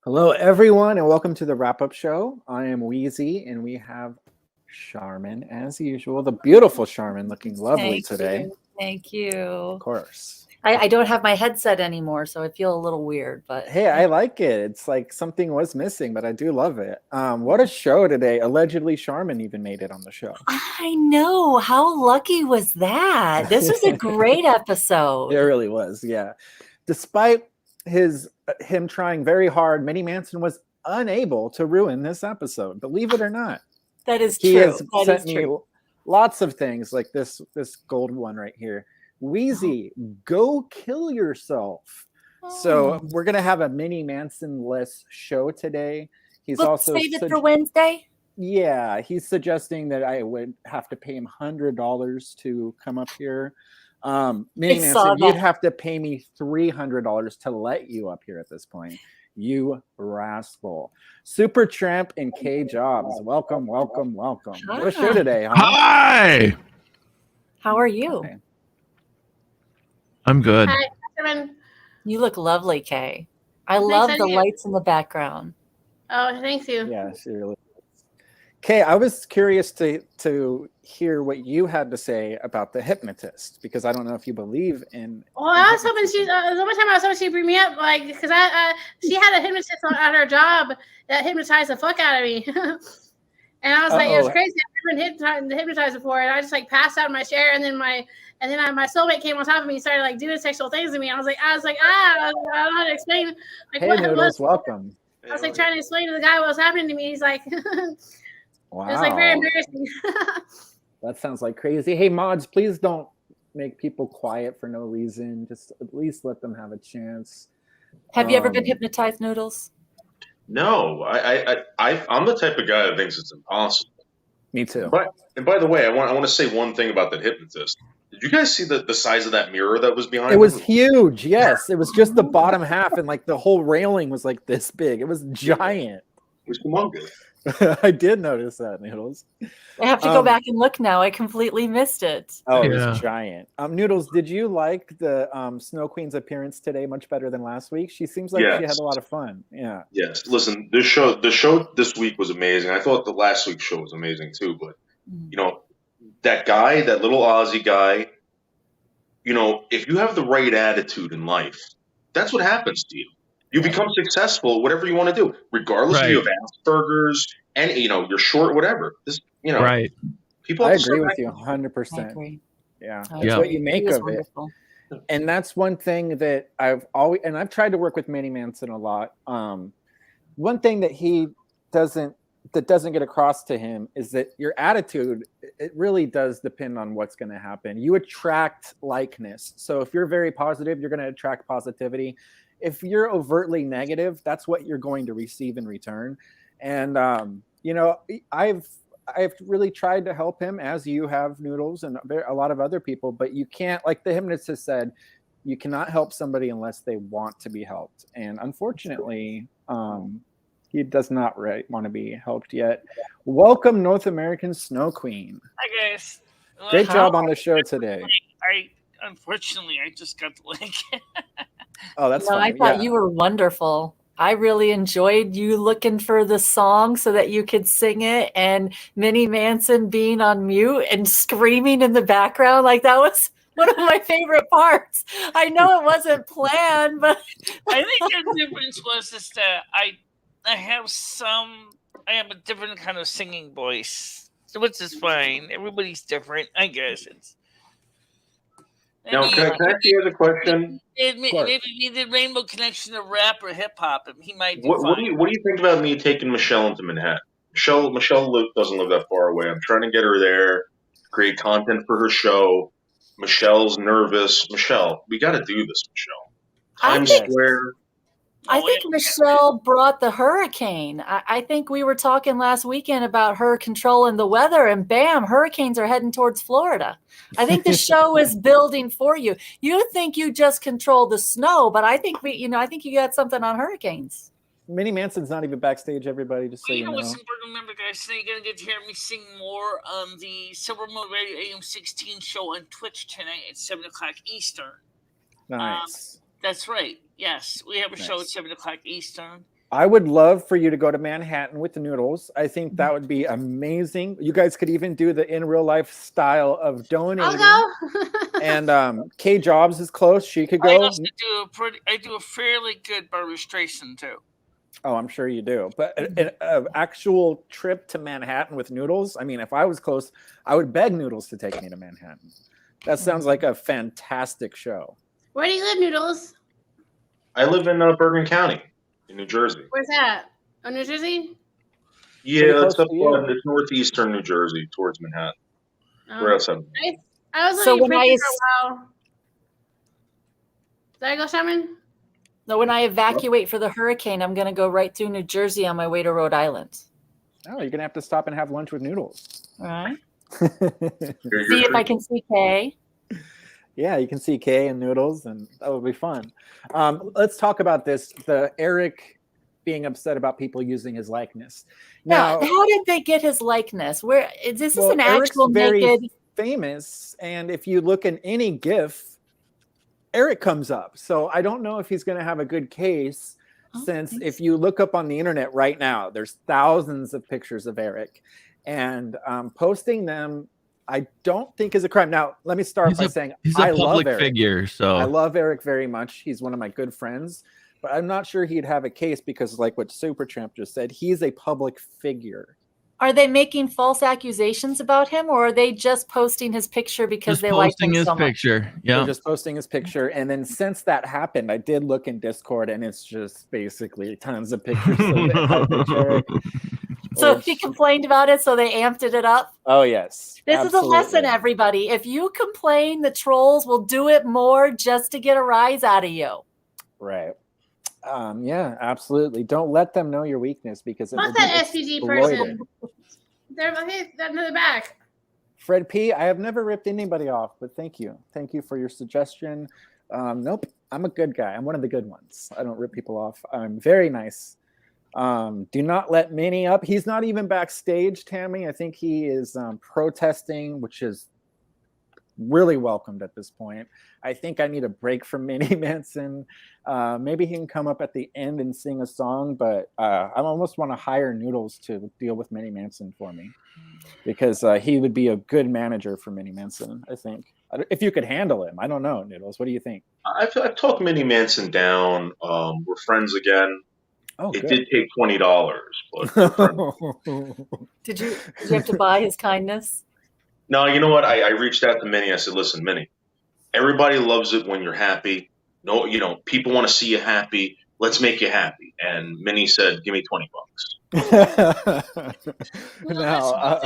Hello, everyone, and welcome to the Wrap Up Show. I am Wheezy, and we have Charmin, as usual. The beautiful Charmin, looking lovely today. Thank you. Of course. I don't have my headset anymore, so I feel a little weird. But hey, I like it. It's like something was missing, but I do love it. What a show today! Allegedly, Charmin even made it on the show. I know. How lucky was that? This was a great episode. It really was. Yeah, despite him trying very hard, Minnie Manson was unable to ruin this episode. Believe it or not. That is true. He has sent me lots of things like this gold one right here. Wheezy, go kill yourself. So we're gonna have a Minnie Manson-less show today. He's also save it for Wednesday. Yeah, he's suggesting that I would have to pay him $100 to come up here. Minnie Manson, you'd have to pay me $300 to let you up here at this point. You rascal. Super Tramp and K Jobs. Welcome. Hi. What a show today, huh? Hi. How are you? Okay. I'm good. Hi, everyone. You look lovely, Kay. I love the lights in the background. Oh, thank you. Yeah, she really is. Kay, I was curious to hear what you had to say about the hypnotist, because I don't know if you believe in. Well, I was hoping the one time I was hoping she'd bring me up, like, because she had a hypnotist at her job that hypnotized the fuck out of me. And I was like, it was crazy. I've never been hypnotized before, and I just like passed out in my chair, and then my soulmate came on top of me and started like doing sexual things to me. I was like, I don't know how to explain. Like, hey, what Noodles, was welcome. I was like trying to explain to the guy what was happening to me. He's like, wow. It was like very embarrassing. That sounds like crazy. Hey, mods, please don't make people quiet for no reason. Just at least let them have a chance. Have you ever been hypnotized, Noodles? No, I'm the type of guy that thinks it's impossible. Me too. And by the way, I want to say one thing about that hypnotist. Did you guys see the size of that mirror that was behind? It was huge. Yes, it was just the bottom half, and like the whole railing was like this big. It was giant. It was humongous. I did notice that, Noodles. I have to go back and look now. I completely missed it. Oh, it was giant. Noodles, did you like the Snow Queen's appearance today much better than last week? She seems like she had a lot of fun. Yeah. Yes. Listen, the show this week was amazing. I thought the last week's show was amazing too. But you know, that guy, that little Aussie guy, you know, if you have the right attitude in life, that's what happens to you. You become successful at whatever you want to do, regardless if you have Asperger's and, you know, you're short, whatever. This, you know, people. I agree with you 100%. Yeah, it's what you make of wonderful. it. And that's one thing that I've tried to work with Minnie Manson a lot. One thing that doesn't get across to him is that your attitude, it really does depend on what's going to happen. You attract likeness. So if you're very positive, you're going to attract positivity. If you're overtly negative, that's what you're going to receive in return. And, you know, I've really tried to help him, as you have, Noodles, and a lot of other people, but you can't, like the hypnotist said, you cannot help somebody unless they want to be helped. And unfortunately, he does not want to be helped yet. Welcome, North American Snow Queen. Hi, guys. Great job on the show today. Unfortunately, I just got the link. Oh, that's fine. I thought you were wonderful. I really enjoyed you looking for the song so that you could sing it, and Minnie Manson being on mute and screaming in the background. Like, that was one of my favorite parts. I know it wasn't planned, but I think the difference was just that I have a different kind of singing voice, which is fine. Everybody's different, I guess. Now, can I ask you a question? Maybe he did Rainbow Connection to rap or hip hop, and he might do what do you think about me taking Michelle into Manhattan? Michelle doesn't live that far away. I'm trying to get her there, create content for her show. Michelle's nervous. Michelle, we got to do this, Michelle. Times Square. I think Michelle brought the hurricane. I think we were talking last weekend about her controlling the weather, and bam, hurricanes are heading towards Florida. I think the show is building for you. You think you just control the snow, but I think I think you got something on hurricanes. Minnie Manson's not even backstage, everybody, just so you know. What's important to remember, guys, today you're going to get to hear me sing more on the Silver Moon Radio AM 16 show on Twitch tonight at 7 o'clock Eastern. Nice. That's right. Yes, we have a show at 7 o'clock Eastern. I would love for you to go to Manhattan with the Noodles. I think that would be amazing. You guys could even do the in real life style of donating. I'll go. And Kay Jobs is close. She could I go. also do a fairly good Barbra Streisand too. Oh, I'm sure you do. But an actual trip to Manhattan with Noodles, I mean, if I was close, I would beg Noodles to take me to Manhattan. That sounds like a fantastic show. Where do you live, Noodles? I live in Bergen County, in New Jersey. Where's that? Oh, New Jersey? Yeah, close it's up to you. it's northeastern New Jersey, towards Manhattan. We're outside. I was So looking when pretty for a while. Did I go, Shaman? No, when I evacuate for the hurricane, I'm going to go right through New Jersey on my way to Rhode Island. Oh, you're gonna have to stop and have lunch with Noodles. All right. You're See if I can see Kay. Yeah, you can see Kay and Noodles, and that would be fun. Let's talk about this. The Eric being upset about people using his likeness. Now, Now, how did they get his likeness? Where is this? well, An Eric's actual very naked? famous, and if you look in any GIF, Eric comes up. So I don't know if he's going to have a good case, since if you look up on the internet right now, there's thousands of pictures of Eric, and posting them, I don't think is a crime. Now, let me start by saying he's a I love public Eric. figure, so I love Eric very much. He's one of my good friends, but I'm not sure he'd have a case because, like what Supertramp just said, he's a public figure. Are they making false accusations about him, or are they just posting his picture because just they like him posting his so much? picture. They're Yeah. just posting his picture, and then since that happened, I did look in Discord, and it's just basically tons of pictures of Eric. So he complained about it, so they amped it up. Oh yes, This is a lesson, absolutely. everybody. If you complain, the trolls will do it more just to get a rise out of you. Right. Yeah, absolutely. Don't let them know your weakness because it will What's be that SPG exploited. person? They're in the back. Fred P, I have never ripped anybody off, but thank you. Thank you for your suggestion. Nope, I'm a good guy. I'm one of the good ones. I don't rip people off. I'm very nice. Do not let Minnie up. He's not even backstage, Tammy. I think he is protesting, which is really welcomed at this point. I think I need a break from Minnie Manson. Maybe he can come up at the end and sing a song, but I almost want to hire Noodles to deal with Minnie Manson for me, because he would be a good manager for Minnie Manson, I think. If you could handle him. I don't know, Noodles. What do you think? I've talked Minnie Manson down. We're friends again. Oh, It good. did take $20, but we're friends. Did you have to buy his kindness? No, you know what? I reached out to Minnie. I said, listen, Minnie, everybody loves it when you're happy. No, people want to see you happy. Let's make you happy. And Minnie said, give me $20. Now,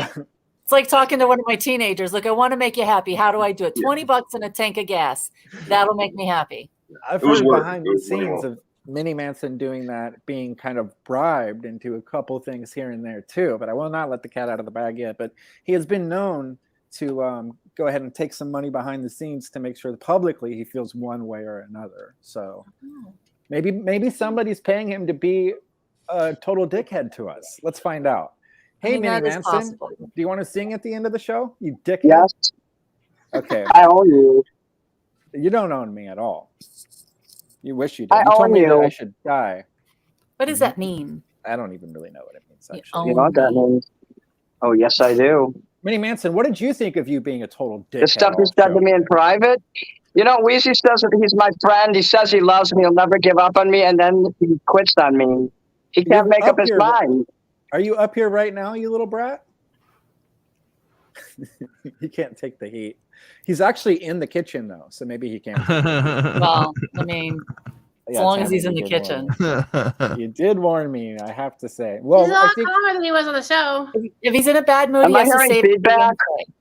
It's like talking to one of my teenagers. Look, I want to make you happy. How do I do it? $20 and a tank of gas. That'll make me happy. I've It was heard working. behind It the was going scenes well. of Minnie Manson doing that, being kind of bribed into a couple things here and there too, but I will not let the cat out of the bag yet. But he has been known to go ahead and take some money behind the scenes to make sure that publicly he feels one way or another. So maybe somebody's paying him to be a total dickhead to us. Let's find out. Hey, Minnie that is Manson, possible. do you want to sing at the end of the show? You dickhead. Yes, Okay. I own you. You don't own me at all. You wish you did. I You told own me that you. I should die. What does that mean? I don't even really know what it means, You actually. You know what that means? Oh, yes, I do. Minnie Manson, what did you think of you being a total dickhead? The stuff he all said show? to me in private. Weezy says that he's my friend. He says he loves me. He'll never give up on me. And then he quits on me. He can't You're make up his here. mind. Are you up here right now, you little brat? He can't take the heat. He's actually in the kitchen, though, so maybe he can. Well, I mean, as long as Tammy, he's in you the did warn kitchen. me. You did warn me, I have to say. Well, He's a I lot think calmer than he was on the show. If he's in a bad mood, Am he I has to hearing save it for the feedback? end.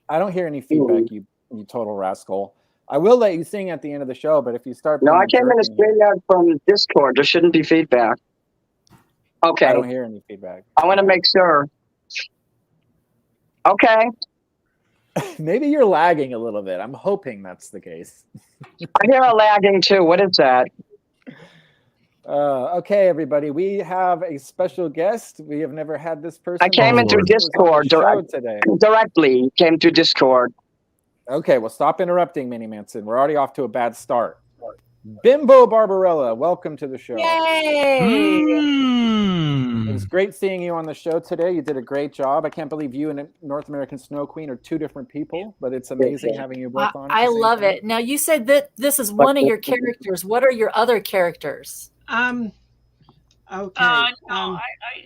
I don't hear any feedback, you total rascal. I will let you sing at the end of the show, but if you start No, being I a came in a jerk here, StreamYard from Discord. There shouldn't be feedback. Okay, I don't hear any feedback. I want to make sure. Okay, Maybe you're lagging a little bit. I'm hoping that's the case. I hear a lagging too. What is that? Okay, everybody, we have a special guest. We have never had this person. I came in through This was on the Discord show today. directly. Came through Discord. Okay, well, stop interrupting, Minnie Manson. We're already off to a bad start. Bimbo Barbarella, welcome to the show. Yay! It was great seeing you on the show today. You did a great job. I can't believe you and North American Snow Queen are two different people, but it's amazing having you both on. I love it. Now, you said that this is one of your characters. What are your other characters? Okay. No,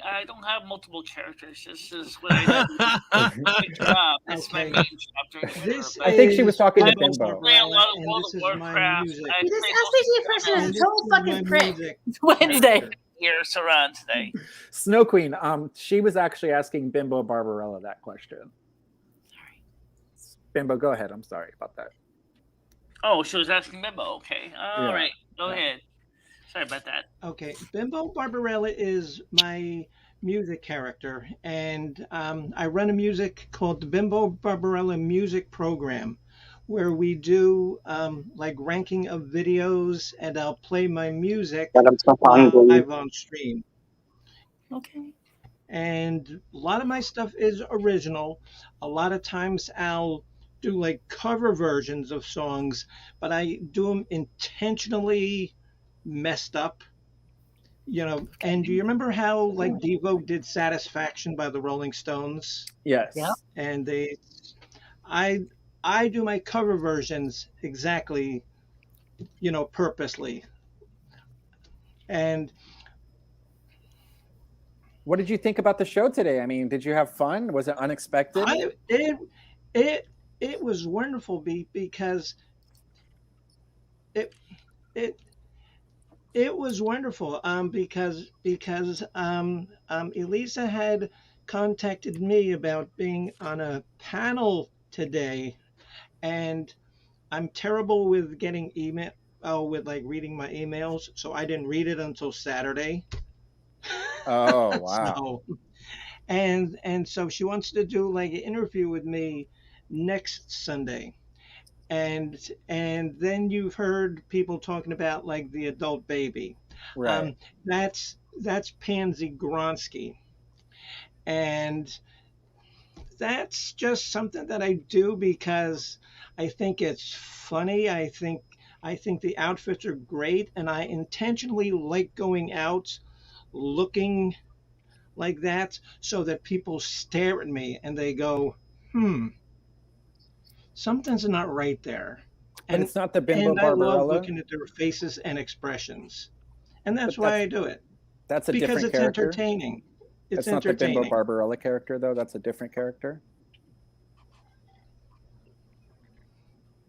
I don't have multiple characters. This is what I do. My job. That's my main job. I think she was talking to Bimbo. Play a lot of World of Warcraft. This SPG person is a total fucking prick. Wednesday. Here, Saran today. Snow Queen. She was actually asking Bimbo Barbarella that question. Sorry, Bimbo, go ahead. I'm sorry about that. Oh, she was asking Bimbo. Okay, all right, go ahead. Sorry about that. Okay, Bimbo Barbarella is my music character, and I run a music called the Bimbo Barbarella Music Program, where we do like ranking of videos, and I'll play my music live on stream. Okay. And a lot of my stuff is original. A lot of times I'll do like cover versions of songs, but I do them intentionally messed up, you know. And do you remember how like Devo did Satisfaction by the Rolling Stones? Yes. Yeah. And I do my cover versions exactly, you know, purposely. And what did you think about the show today? I mean, did you have fun? Was it unexpected? It was wonderful because it was wonderful because Elisa had contacted me about being on a panel today, and I'm terrible with getting email with like reading my emails, so I didn't read it until Saturday. Oh wow. And so she wants to do like an interview with me next Sunday. And then you've heard people talking about like the adult baby. Right. That's Pansy Gronsky. And that's just something that I do because I think it's funny. I think the outfits are great, and I intentionally like going out looking like that so that people stare at me and they go, something's not right there. But it's not the Bimbo and I love Barbarella. looking at their faces and expressions, and that's why I do it. That's a because different it's character. entertaining. It's That's not the entertaining. Bimbo Barbarella character, though. That's a different character.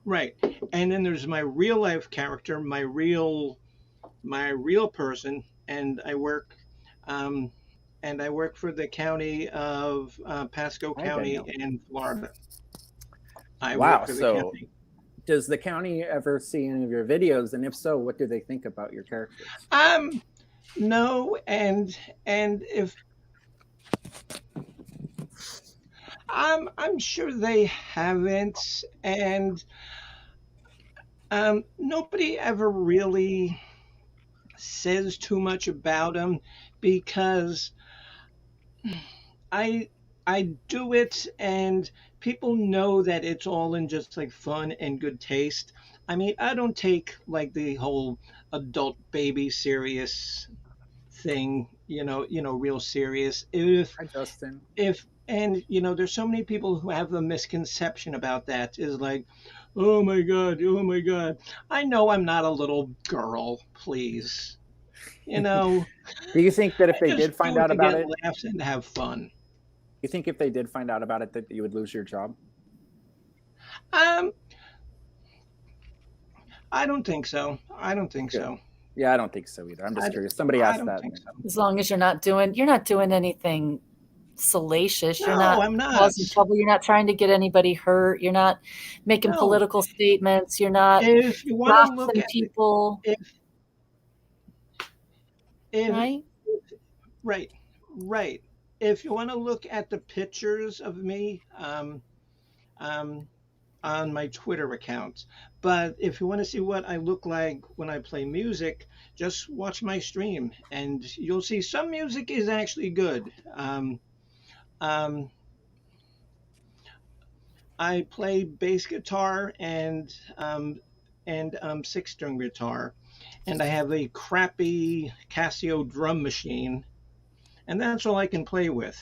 Right. And then there's my real life character, my real person, and I work for the county of Pasco County in Florida. I work for the county. Does the county ever see any of your videos? And if so, what do they think about your characters? No, and if I'm sure they haven't, and nobody ever really says too much about them because I do it, and people know that it's all in just like fun and good taste. I mean, I don't take like the whole adult baby serious thing, you know, real serious. Hi, Justin. And you know, there's so many people who have a misconception about that. Is like, oh my god, I know I'm not a little girl, please. You know. Do you think that if they did find out about it, laughs and have fun? You think if they did find out about it that you would lose your job? I don't think so. Yeah, I don't think so either. I'm just curious. Somebody asked that. So. As long as you're not doing anything salacious. You're not I'm not causing trouble. You're not trying to get anybody hurt. You're not making political statements. You're not if you want to look at people. Right. If you want to look at the pictures of me, on my Twitter account. But if you want to see what I look like when I play music, just watch my stream, and you'll see some music is actually good. I play bass guitar, and and 6-string guitar, and I have a crappy Casio drum machine, and that's all I can play with.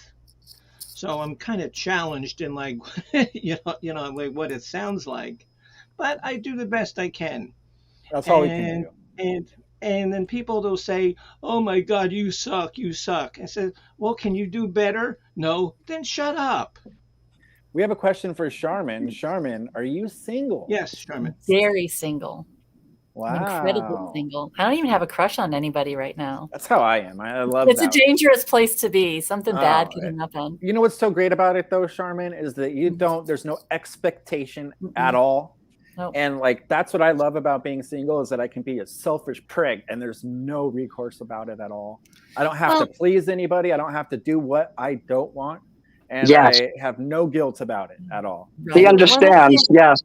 So I'm kind of challenged in like, like what it sounds like, but I do the best I can. That's all we can do. And then people will say, "Oh my God, you suck, you suck." I said, "Well, can you do better?" No, then shut up. We have a question for Charmin. Charmin, are you single? Yes, Charmin. Very single. Wow. I'm incredibly single. I don't even have a crush on anybody right now. That's how I am. I love It's that. a dangerous place to be. Something bad could happen. You know what's so great about it though, Charmin, is that there's no expectation at all. Nope. And like that's what I love about being single, is that I can be a selfish prig and there's no recourse about it at all. I don't have to please anybody. I don't have to do what I don't want. And I have no guilt about it at all. Right. He understands, yes.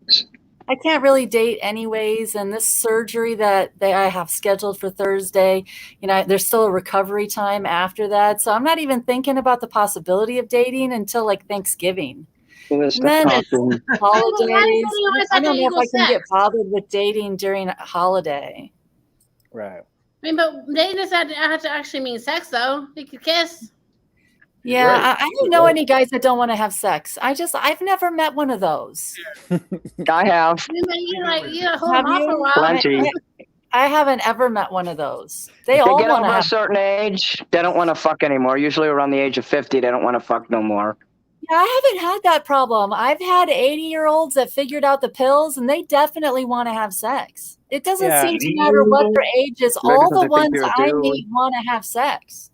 I can't really date anyways, and this surgery that I have scheduled for Thursday, there's still a recovery time after that, so I'm not even thinking about the possibility of dating until like Thanksgiving. And then it's holidays. I don't know if I can get bothered with dating during a holiday. Right. I mean, but dating doesn't have to actually mean sex, though. You could kiss. Yeah, right. I don't know any guys that don't want to have sex. I've never met one of those. I have. You hold them off for a while. Plenty. I haven't ever met one of those. They all get over a certain age, they don't want to fuck anymore. Usually around the age of 50, they don't want to fuck no more. Yeah, I haven't had that problem. I've had 80-year-olds that figured out the pills, and they definitely want to have sex. It doesn't seem to matter what their age is. All the ones I meet want to have sex.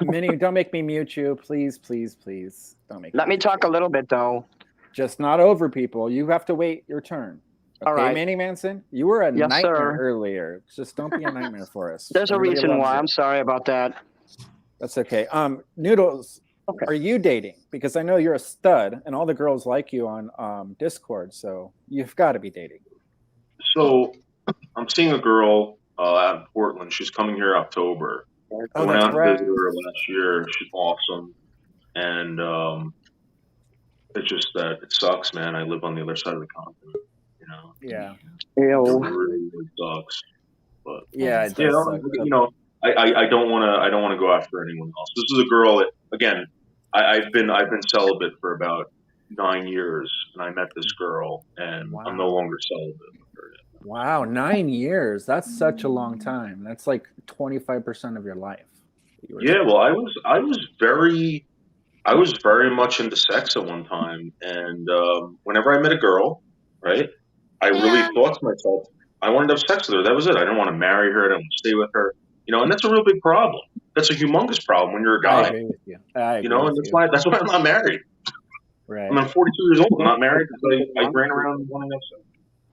Minnie, don't make me mute you. Please, please, please. Don't make Let me talk a little bit, though. Just not over people. You have to wait your turn. Okay, all right. Manny Manson, you were a nightmare earlier. Just don't be a nightmare for us. There's a reason why. I'm sorry about that. That's okay. Noodles, are you dating? Because I know you're a stud and all the girls like you on Discord, so you've got to be dating. So I'm seeing a girl out in Portland. She's coming here October. I went out to visit her last year. She's awesome. And it's just that it sucks, man. I live on the other side of the continent, Yeah. It really sucks. But yeah, it does suck. I don't want to go after anyone else. This is a girl that, again, I've been celibate for about 9 years, and I met this girl, and I'm no longer celibate. Wow, 9 years. That's such a long time. That's like 25% of your life. Yeah, well, I was very much into sex at one time, and whenever I met a girl, right, I really thought to myself, I wanted to have sex with her. That was it. I didn't want to marry her. I didn't want to stay with her. And that's a real big problem. That's a humongous problem when you're a guy. I agree with you. And that's why I'm not married. Right. I'm 42 years old. I'm not married because I ran around wanting to have sex.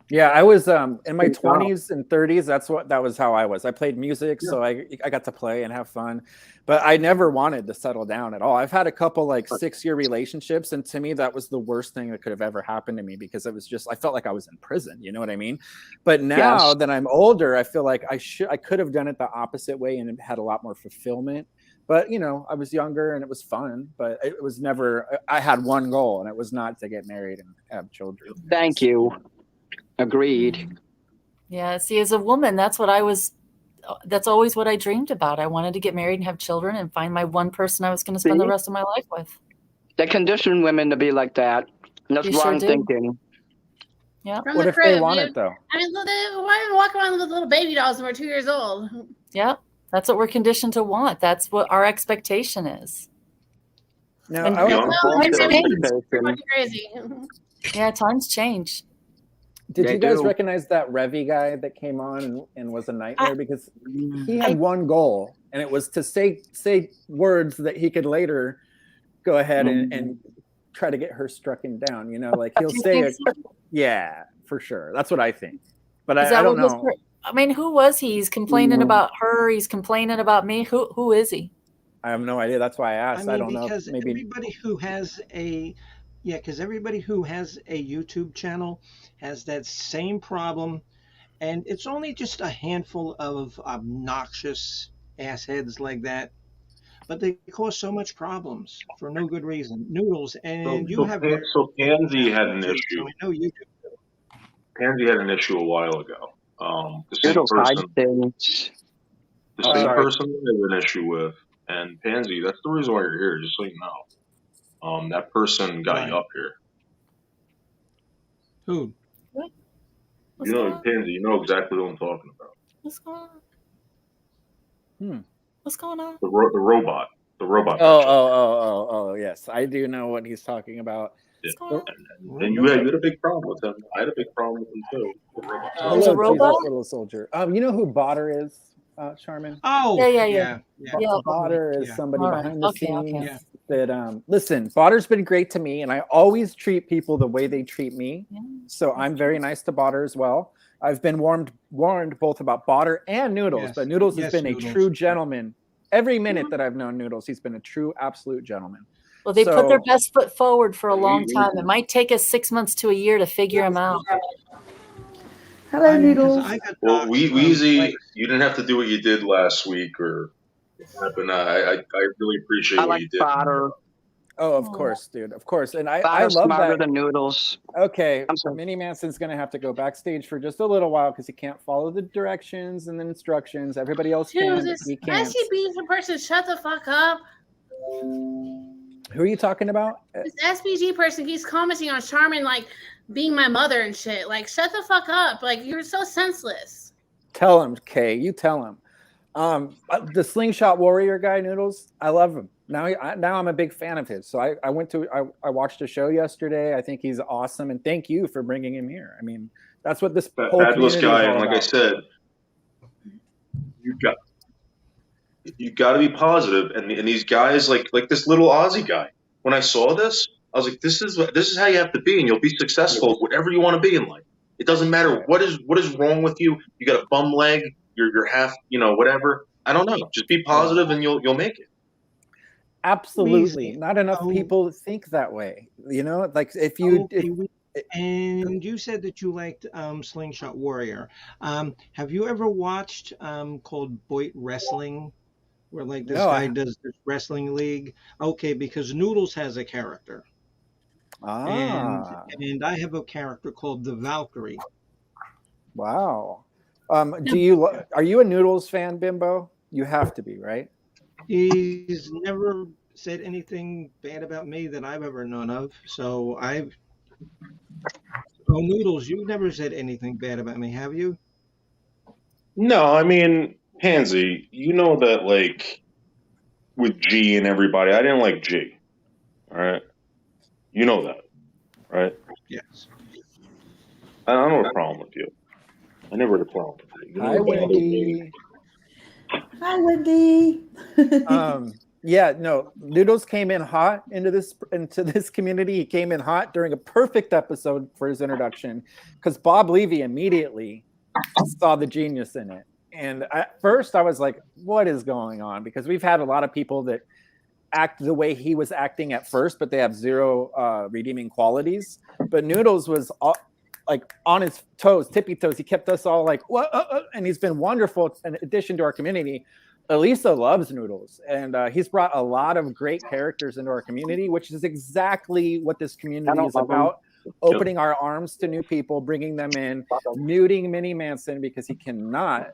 Yeah, I was in my 20s and 30s. That was how I was. I played music, so I got to play and have fun, but I never wanted to settle down at all. I've had a couple 6-year relationships, and to me, that was the worst thing that could have ever happened to me because it was just I felt like I was in prison. You know what I mean? But now that I'm older, I feel like I could have done it the opposite way and had a lot more fulfillment. But I was younger and it was fun, but it was never. I had one goal, and it was not to get married and have children. Thank you. Agreed. Yeah, see, as a woman, that's always what I dreamed about. I wanted to get married and have children and find my one person I was going to spend the rest of my life with. They condition women to be like that. And that's wrong thinking. Yeah. What if they want it, though? I mean, why do we walk around with little baby dolls when we're 2 years old? Yeah, that's what we're conditioned to want. That's what our expectation is. No, times change. Crazy. Yeah, times change. Did you guys recognize that Revy guy that came on and was a nightmare? Because he had one goal, and it was to say words that he could later go ahead and try to get her stricken down. He'll say, yeah, for sure. That's what I think. But I don't know. I mean, who was he? He's complaining about her. He's complaining about me. Who is he? I have no idea. That's why I asked. I don't know. Because everybody who has a YouTube channel has that same problem, and it's only just a handful of obnoxious assheads like that, but they cause so much problems for no good reason. Noodles, and so Pansy had an issue. I know you do. Pansy had an issue a while ago. The same Noodles hide person, things. the same person I have an issue with, and Pansy. That's the reason why you're here, just so you know. That person got you up here. Who? What's going You know, on? Pansy. You know exactly what I'm talking about. What's going on? What's going on? The robot. The robot. Oh, yes. I do know what he's talking about. Yeah. And you had a big problem with him. I had a big problem with him too. The robot. There's a robot? Jesus, little soldier. You know who Botter is, Charmin? Oh, yeah. Botter is somebody behind the scenes. Yeah. That listen, Botter's been great to me, and I always treat people the way they treat me. Yeah. So I'm very nice to Botter as well. I've been warned both about Botter and Noodles, but Noodles has been a true gentleman. Every minute that I've known Noodles, he's been a true, absolute gentleman. Well, they put their best foot forward for a long time. It might take us 6 months to a year to figure them out. Hello, Noodles. Well, Weezy, you didn't have to do what you did last week, or happened. I really appreciate what you did. Botter. Oh, of course, dude. Of course. And I Botter's love smarter that. than Noodles. Okay. Mini Manson's going to have to go backstage for just a little while because he can't follow the directions and the instructions. Everybody else can. He can't. SCB person, shut the fuck up. Who are you talking about? This SBG person keeps commenting on Charmin like being my mother and shit. Like, shut the fuck up. Like, you're so senseless. Tell him, Kay. You tell him. The Slingshot Warrior guy, Noodles, I love him. Now I'm a big fan of his. So I watched a show yesterday. I think he's awesome, and thank you for bringing him here. I mean, that's what this whole fabulous guy. And like about. I said, you got to be positive. And these guys, like this little Aussie guy. When I saw this, I was like, this is how you have to be, and you'll be successful whatever you want to be in life. It doesn't matter what is wrong with you. You got a bum leg. You're half, whatever. I don't know. Just be positive, and you'll make it. Absolutely. Not enough people think that way. Like if you. And you said that you liked Slingshot Warrior. Have you ever watched called Boit Wrestling, where like this guy does this wrestling league? Okay, because Noodles has a character. And I have a character called the Valkyrie. Wow. Are you a Noodles fan, Bimbo? You have to be, right? He's never said anything bad about me that I've ever known of. So Noodles, you've never said anything bad about me, have you? No, I mean, Pansy, you know that, like, with G and everybody, I didn't like G. All right? You know that, right? Yes. I don't have a problem with you. I never had a problem with you. Hi, Wendy. Hi, Wendy. Yeah, no, Noodles came in hot into this community. He came in hot during a perfect episode for his introduction because Bob Levy immediately saw the genius in it. And at first I was like, what is going on? Because we've had a lot of people that act the way he was acting at first, but they have zero redeeming qualities. But Noodles was like on his toes, tippy toes. He kept us all like, what? And he's been wonderful in addition to our community. Elisa loves Noodles, and he's brought a lot of great characters into our community, which is exactly what this community is about. Opening our arms to new people, bringing them in, muting Mini Manson because he cannot,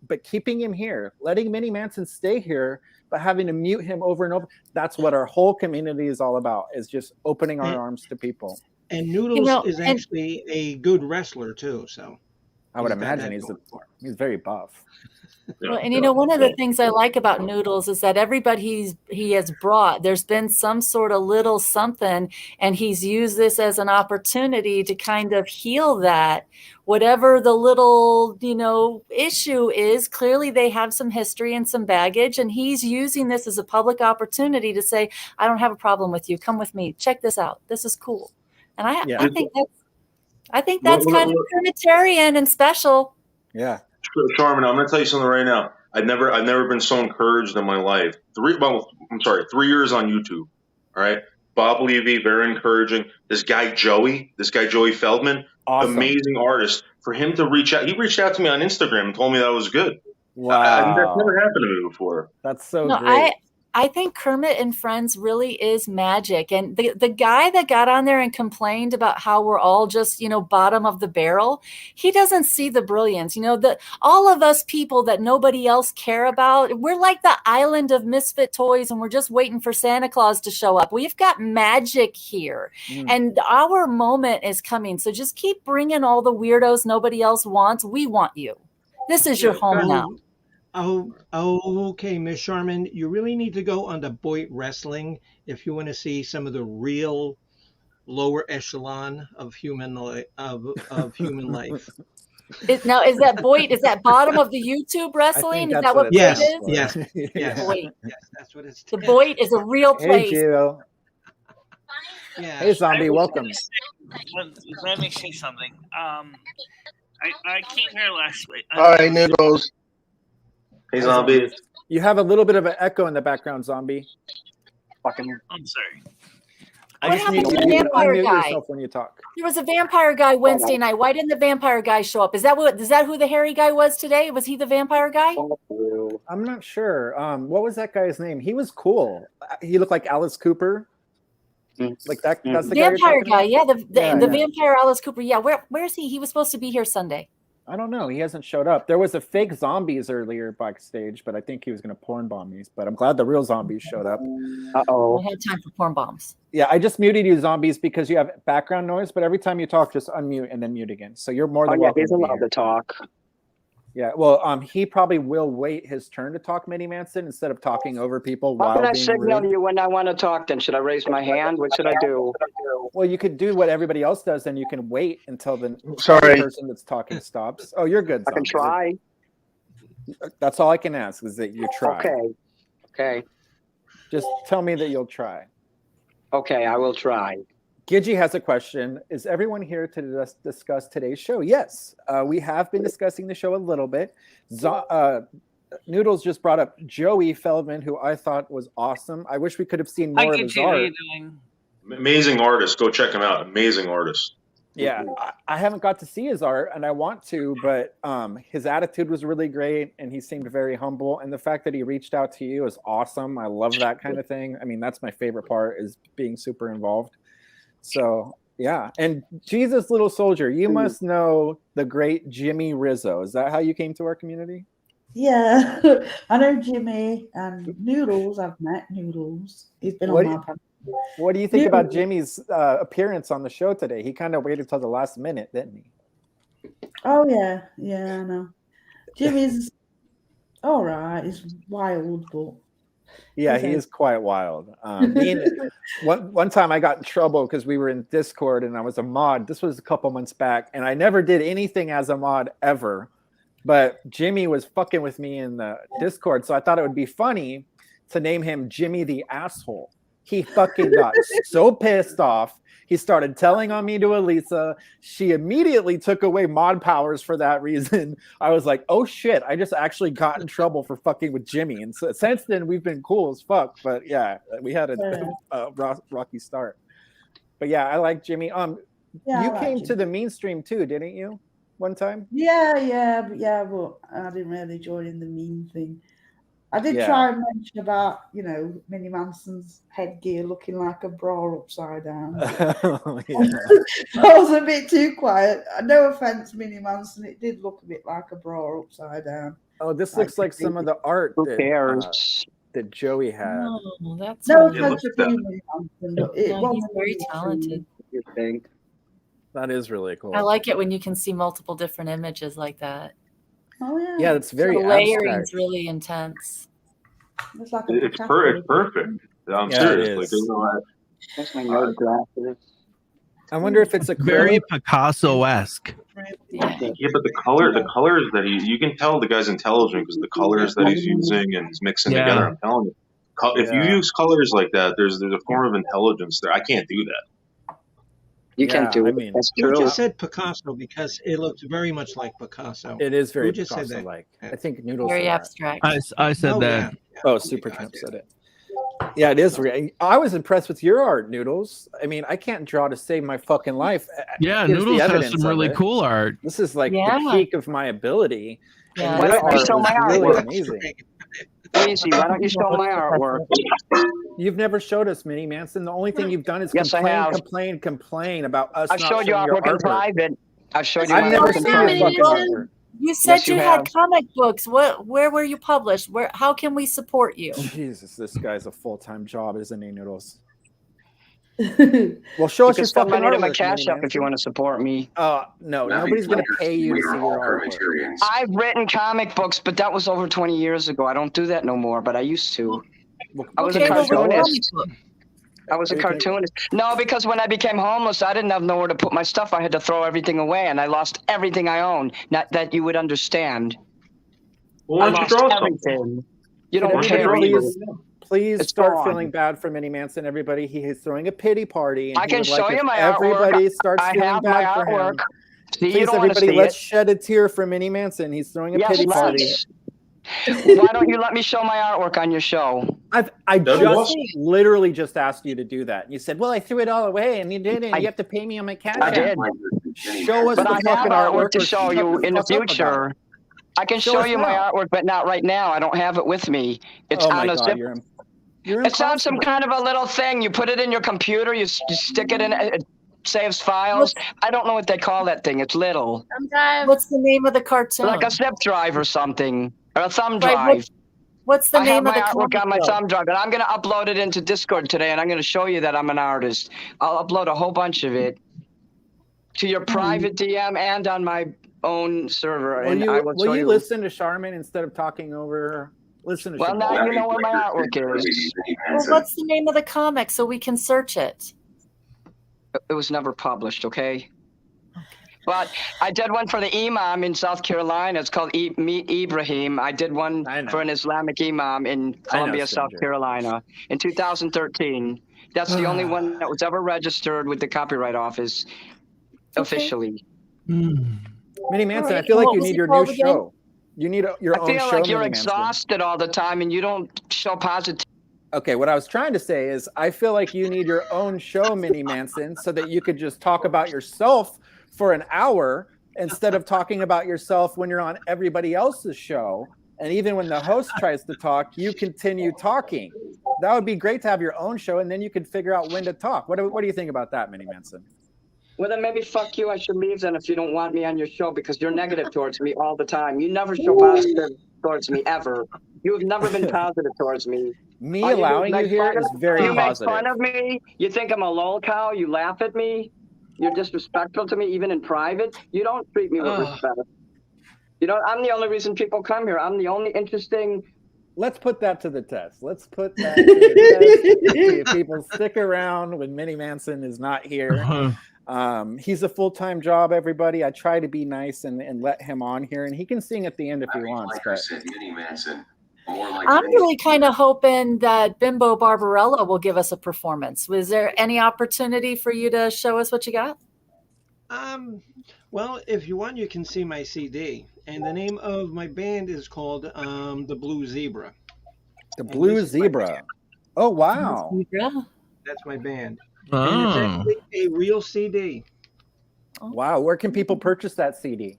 but keeping him here, letting Mini Manson stay here, but having to mute him over and over. That's what our whole community is all about, is just opening our arms to people. And Noodles is actually a good wrestler too, so. I would imagine he's very buff. Well, and one of the things I like about Noodles is that everybody he has brought, there's been some sort of little something, and he's used this as an opportunity to kind of heal that. Whatever the little, issue is, clearly they have some history and some baggage, and he's using this as a public opportunity to say, I don't have a problem with you. Come with me. Check this out. This is cool. And I think that's kind of Trinitarian and special. Yeah. Charmin, I'm going to tell you something right now. I've never been so encouraged in my life. 3 years on YouTube. All right. Bob Levy, very encouraging. This guy Joey Feldman, awesome. Amazing artist. For him to reach out, he reached out to me on Instagram and told me that was good. Wow. That's never happened to me before. That's so great. I think Kermit and Friends really is magic. And the guy that got on there and complained about how we're all just, bottom of the barrel, he doesn't see the brilliance. All of us people that nobody else care about, we're like the island of misfit toys and we're just waiting for Santa Claus to show up. We've got magic here and our moment is coming. So just keep bringing all the weirdos nobody else wants. We want you. This is your home now. Okay, Miss Sharman, you really need to go on the Boyd Wrestling if you want to see some of the real lower echelon of human life. Now, is that Boyd? Is that bottom of the YouTube wrestling? Is that what Boyd is? Yes. Boyd. Yes, that's what it's. The Boyd is a real place. Hey, Gio. Yeah. Hey, Zombie, welcome. Let me say something. I came here last week. Hi, Noodles. Hey, Zombie. You have a little bit of an echo in the background, Zombie. I'm sorry. What happened to the vampire guy? Yourself when you talk. There was a vampire guy Wednesday night. Why didn't the vampire guy show up? Is that who the hairy guy was today? Was he the vampire guy? I'm not sure. What was that guy's name? He was cool. He looked like Alice Cooper. Like that. That's the vampire guy. Yeah, the vampire Alice Cooper. Yeah, where's he? He was supposed to be here Sunday. I don't know. He hasn't showed up. There was a fake zombies earlier backstage, but I think he was going to porn bomb me. But I'm glad the real zombies showed up. I had time for porn bombs. Yeah, I just muted you, zombies, because you have background noise. But every time you talk, just unmute and then mute again. So you're more than welcome. He's allowed to talk. Yeah, well, he probably will wait his turn to talk, Minnie Manson, instead of talking over people while being rude. How can I signal you when I want to talk? Then should I raise my hand? What should I do? Well, you could do what everybody else does, and you can wait until the person that's talking stops. Oh, you're good. I can try. That's all I can ask is that you try. Okay. Just tell me that you'll try. Okay, I will try. Gidgey has a question. Is everyone here to discuss today's show? Yes. We have been discussing the show a little bit. Noodles just brought up Joey Feldman, who I thought was awesome. I wish we could have seen more of his art. How you doing? Amazing artist. Go check him out. Amazing artist. Yeah, I haven't got to see his art, and I want to, but his attitude was really great, and he seemed very humble. And the fact that he reached out to you is awesome. I love that kind of thing. I mean, that's my favorite part, is being super involved. So, yeah. And Jesus Little Soldier, you must know the great Jimmy Rizzo. Is that how you came to our community? Yeah, I know Jimmy and Noodles. I've met Noodles. He's been on my podcast. What do you think about Jimmy's appearance on the show today? He kind of waited till the last minute, didn't he? Oh, yeah. Yeah, I know. Jimmy's all right. He's wild, but... Yeah, he is quite wild. One time I got in trouble because we were in Discord and I was a mod. This was a couple months back, and I never did anything as a mod ever. But Jimmy was fucking with me in the Discord, so I thought it would be funny to name him Jimmy the Asshole. He fucking got so pissed off. He started telling on me to Elisa. She immediately took away mod powers for that reason. I was like, oh shit, I just actually got in trouble for fucking with Jimmy. And so, since then, we've been cool as fuck. But yeah, we had a rocky start. But yeah, I like Jimmy. You came to the mean stream too, didn't you? One time? Yeah, but I didn't really join in the mean thing. I did try and mention about, Minnie Manson's headgear looking like a bra upside down. I was a bit too quiet. No offense, Minnie Manson, it did look a bit like a bra upside down. Oh, this looks like some of the art that Joey had. Oh, that's no offense to Minnie Manson, but it was very talented. You think? That is really cool. I like it when you can see multiple different images like that. Oh yeah. Yeah, it's very the layering's really intense. It's perfect. I'm serious. That's my nose glasses. I wonder if it's a very Picasso-esque. Yeah, but the colors that you can tell the guy's intelligent because the colors that he's using and he's mixing together. I'm telling you, if you use colors like that, there's a form of intelligence there. I can't do that. You can't do it. That's true. You just said Picasso because it looks very much like Picasso. It is very Picasso-like. I think Noodles. Very abstract. I said that. Yeah. Oh, Super Tramp said it. Yeah, it is. I was impressed with your art, Noodles. I mean, I can't draw to save my fucking life. Yeah, Noodles has some really cool art. This is like the peak of my ability. Yeah. And your art is really amazing. Weezy, why don't you show my artwork? You've never showed us, Minnie Manson. The only thing you've done is Yes, I have. complain about us. I've showed you artwork in private. I've showed you I've my never artwork in seen your private. fucking artwork. You said Yes, you you have. had comic books. Where were you published? How can we support you? Jesus, this guy's a full-time job, isn't he, Noodles? Well, show You us can your send fucking money to my artwork, Cash Minnie App if you want to support me. No, nobody's going to pay you to see your artwork. I've written comic books, but that was over 20 years ago. I don't do that no more, but I used to. I was a cartoonist. I was a cartoonist. No, because when I became homeless, I didn't have nowhere to put my stuff. I had to throw everything away, and I lost everything I owned. Not that you would understand. Well, why don't you draw everything. You don't care. Please It's start gone. feeling bad for Minnie Manson, everybody. He is throwing a pity party. And I he can would show like you if my everybody artwork. starts I feeling have bad my for him. artwork. See, you Please, don't want to everybody, see let's it. shed a tear for Minnie Manson. He's throwing a pity party. Why don't you let me show my artwork on your show? I literally just asked you to do that. And you said, well, I threw it all away, and you didn't. You have to pay me on my Cash I App. did. Show us But the I have fucking artwork to or show shut you the in the fuck up about future. it. I can Show show us you my now. artwork, but not right now. I don't have it with me. It's Oh on my a God, zip. you're It's on some kind of a little thing. You put it in your computer. You stick it in. It saves files. I don't know what they call that thing. It's little. What's the name of the cartoon? Like a zip drive or something, or a thumb Right, drive. What's the I name have of my the artwork comic on my book? thumb drive, and I'm going to upload it into Discord today, and I'm going to show you that I'm an artist. I'll upload a whole bunch of it to your private DM and on my own server, and I will show Will you you. listen to Charmin instead of talking over her? Listen to Well, Charmin. now you know where my artwork is. Well, what's the name of the comic so we can search it? It was never published, okay? But I did one for the Imam in South Carolina. It's called Meet Ibrahim. I did one for an Islamic Imam in Columbia, South Carolina in 2013. That's the only one that was ever registered with the Copyright Office officially. Minnie Manson, I feel like you need your new show. You need your own show. I feel like you're Minnie Manson. exhausted all the time and you don't show positive. Okay, what I was trying to say is I feel like you need your own show, Minnie Manson, so that you could just talk about yourself for an hour instead of talking about yourself when you're on everybody else's show. And even when the host tries to talk, you continue talking. That would be great to have your own show, and then you could figure out when to talk. What do you think about that, Minnie Manson? Well, then maybe fuck you. I should leave then if you don't want me on your show because you're negative towards me all the time. You never show positive towards me ever. You have never been positive towards me. Me allowing you here is very positive. You make fun of me. You think I'm a lol cow. You laugh at me. You're disrespectful to me even in private. You don't treat me with respect. You know, I'm the only reason people come here. I'm the only interesting. Let's put that to the test. Let's put that to the test. See if people stick around when Minnie Manson is not here. He's a full-time job, everybody. I try to be nice and let him on here, and he can sing at the end if he wants. But Minnie Manson. I'm really kind of hoping that Bimbo Barbarella will give us a performance. Was there any opportunity for you to show us what you got? Well, if you want, you can see my CD. And the name of my band is called The Blue Zebra. The Blue Zebra. Oh, wow. That's my band. Oh. And it's actually a real CD. Wow. Where can people purchase that CD?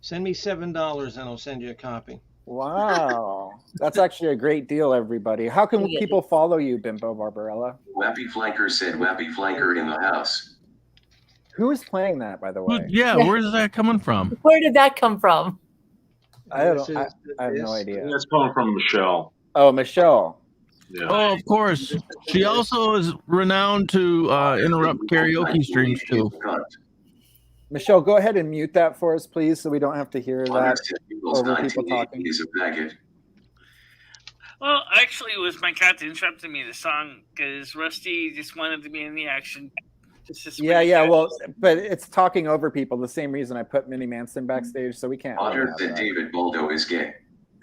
Send me $7 and I'll send you a copy. Wow. That's actually a great deal, everybody. How can people follow you, Bimbo Barbarella? Wappy Flanker said Wappy Flanker in the house. Who is playing that, by the way? Yeah, where's that coming from? Where did that come from? I have no idea. That's coming from Michelle. Oh, Michelle. Yeah. Oh, of course. She also is renowned to interrupt karaoke streams, too. Michelle, go ahead and mute that for us, please, so we don't have to hear that over people talking. Well, actually, it was my cat that interrupted me the song because Rusty just wanted to be in the action. Yeah. Well, but it's talking over people. The same reason I put Minnie Manson backstage, so we can't. Otter said David Boldo is gay.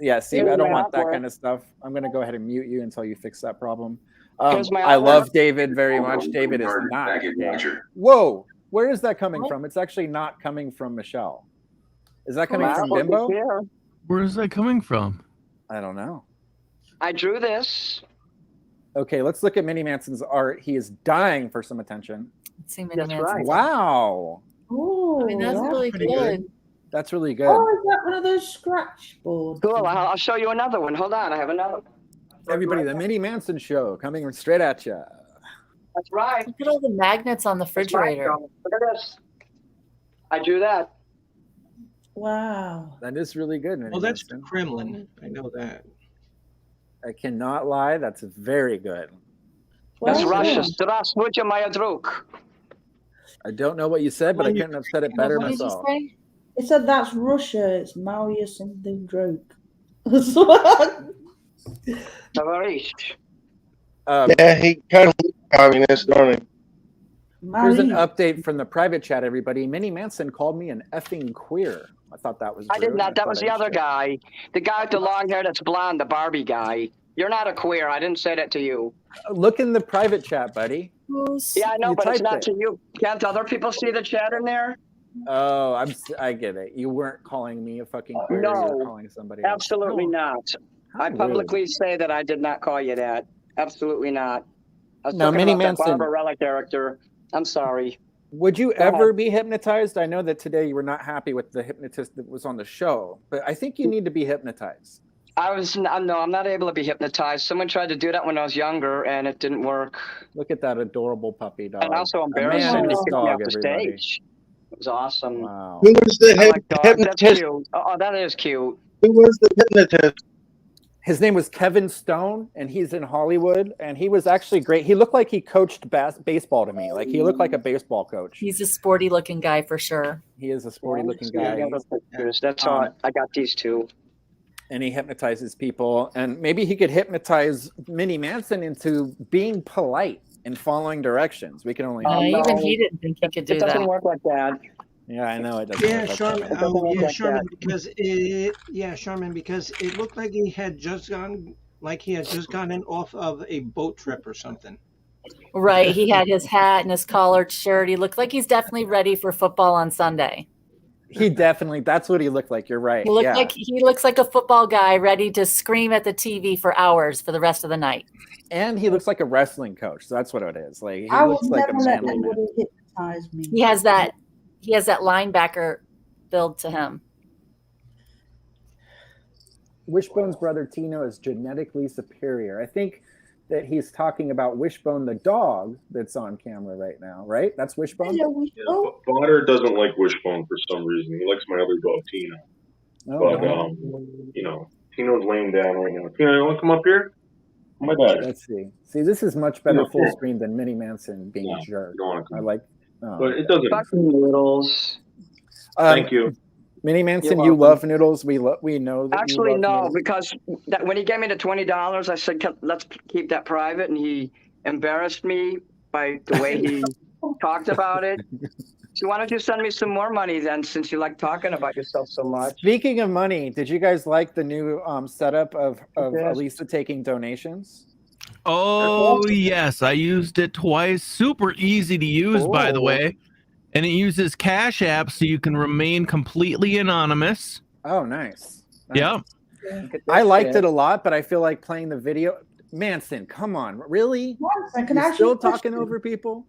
Yeah, see, I don't want that kind of stuff. I'm going to go ahead and mute you until you fix that problem. I love David very much. David is not gay. Whoa, where is that coming from? It's actually not coming from Michelle. Is that coming from Bimbo? Where is that coming from? I don't know. I drew this. Okay, let's look at Minnie Manson's art. He is dying for some attention. Let's see Minnie Manson. Right. Wow. Ooh, I mean, that's really good. That's really good. Oh, is that one of those scratch boards? Cool. I'll show you another one. Hold on. I have another one. Everybody, the Mini Manson Show coming straight at you. That's right. Look at all the magnets on the refrigerator. Right. Look at this. I drew that. Wow. That is really good. Well, that's the Kremlin. I know that. I cannot lie. That's very good. That's Russia. Здравствуйте, моя друг. I don't know what you said, but I couldn't have said it better What did you myself. say? It said that's Russia. It's Maoya something joke. Yeah, he kind of looks communist, don't he? Here's an update from the private chat, everybody. Minnie Manson called me an effing queer. I thought that was I did not. That was the other guy. The guy with the long hair that's blonde, the Barbie guy. You're not a queer. I didn't say that to you. Look in the private chat, buddy. Yeah, I know, You but it's typed not it. to you. Can't other people see the chat in there? Oh, I get it. You weren't calling me a fucking queer. You were No, calling somebody else. absolutely not. I publicly say that I did not call you that. Absolutely not. I was No, talking Minnie about that Manson. Barbarella character. I'm sorry. Would you Go ahead. ever be hypnotized? I know that today you were not happy with the hypnotist that was on the show, but I think you need to be hypnotized. No, I'm not able to be hypnotized. Someone tried to do that when I was younger, and it didn't work. Look at that adorable puppy dog. And also A embarrassing man and when he his kicked me dog, off the everybody. stage. It was awesome. Wow. Who was the I like dogs. That's hypnotist? cute. Oh, that is cute. Who was the hypnotist? His name was Kevin Stone, and he's in Hollywood, and he was actually great. He looked like he coached baseball to me. Like, he looked like a baseball coach. He's a sporty looking guy for sure. He is a sporty looking Yeah, guy. that's all. I got these two. And he hypnotizes people, and maybe he could hypnotize Minnie Manson into being polite and following directions. We can only hope. Even he didn't think he could do It doesn't that. work like that. Yeah, I know it doesn't. Yeah, work like Sharman. that. Oh, yeah, like Sharman. that. Sharman. Because it looked like he had just gotten off of a boat trip or something. Right. He had his hat and his collared shirt. He looked like he's definitely ready for football on Sunday. He definitely, that's what he looked like. You're right. He looks like a football guy ready to scream at the TV for hours for the rest of the night. And he looks like a wrestling coach. So that's what it is. Like, he I looks would like a never let manly man. anybody hypnotize me. He has that linebacker build to him. Wishbone's brother Tino is genetically superior. I think that he's talking about Wishbone the dog that's on camera right now, right? That's Wishbone? Hello, Wishbone. Potter doesn't like Wishbone for some reason. He likes my other dog, Tina. Oh, But, Tino's laying down right now. Tina, you want to come up here? Oh my God. let's see. See, this is much better full screen than Minnie Manson being a jerk. You don't want to I come. like. But it doesn't. Fucking noodles. Thank you. Minnie Manson, You're you welcome. love noodles. We know that Actually, you love no, noodles. because when he gave me the $20, I said, let's keep that private. And he embarrassed me by the way he talked about it. So why don't you send me some more money then, since you like talking about yourself so much? Speaking of money, did you guys like the new setup of Yes. Elisa taking donations? Oh, yes. I used it twice. Super easy to use, by the Oh. way. And it uses Cash App so you can remain completely anonymous. Oh, nice. Yeah. I liked it a lot, but I feel like playing the video. Manson, come on, really? Manson, can I You're ask you still a question? talking over people?